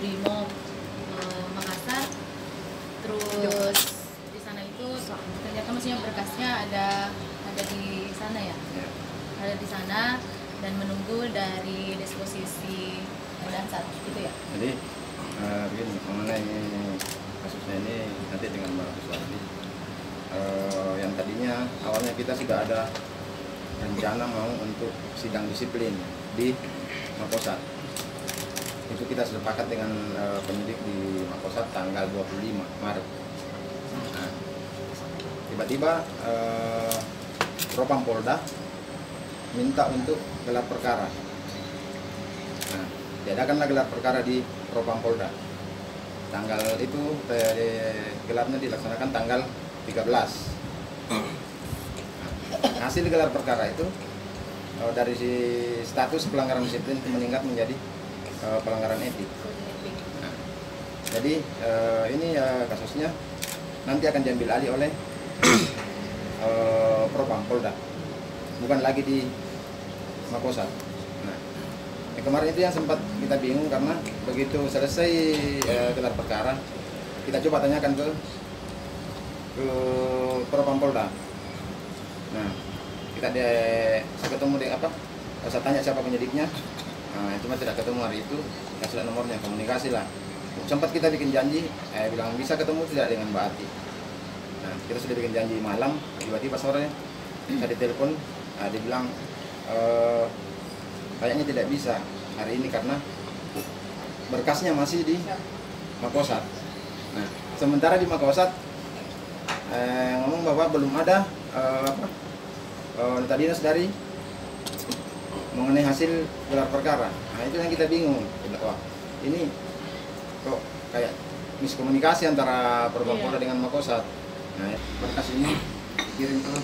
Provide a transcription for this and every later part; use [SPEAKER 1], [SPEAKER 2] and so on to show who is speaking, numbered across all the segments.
[SPEAKER 1] Brimob Makassar. Terus di sana itu ternyata maksudnya berkasnya ada di sana ya, ada di sana dan menunggu dari disposisi dan saat itu ya.
[SPEAKER 2] Jadi begini, mengenai kasusnya ini nanti dengan Mbak Suswardi, yang tadinya awalnya kita sudah ada rencana mau untuk sidang disiplin di Makosat. Itu kita sepakat dengan penyidik di Makosat tanggal 25 Maret. Nah, tiba-tiba Propam Polda minta untuk gelar perkara. Nah, diadakanlah gelar perkara di Propam Polda. Tanggal itu gelarnya dilaksanakan tanggal 13. Hasil gelar perkara itu dari si status pelanggaran disiplin meningkat menjadi pelanggaran etik. Nah, jadi ini kasusnya nanti akan diambil alih oleh Propam Polda, bukan lagi di Makosat. Nah, kemarin itu yang sempat kita bingung karena begitu selesai gelar perkara, kita coba tanyakan ke Propam Polda. Nah, saya ketemu dengan saya tanya siapa penyidiknya. Nah, cuma tidak ketemu hari itu. Ya sudah nomornya, komunikasi lah. Sempat kita bikin janji, bilang bisa ketemu tidak dengan Mbak Ati. Nah, kita sudah bikin janji malam, tiba-tiba sore saya ditelepon, dia bilang kayaknya tidak bisa hari ini karena berkasnya masih di Makosat. Nah, sementara di Makosat ngomong bahwa belum ada nota dinas dari mengenai hasil gelar perkara. Nah, itu yang kita bingung. Wah, ini kok kayak miskomunikasi antara Propam Polda dengan Makosat. Nah, berkas ini kirim ke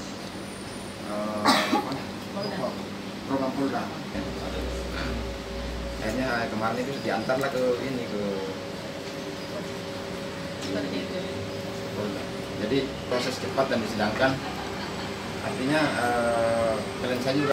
[SPEAKER 2] Propam Polda. Akhirnya kemarin itu diantarlah ke ini ke Polda. Jadi proses cepat dan disidangkan. Artinya klien saya juga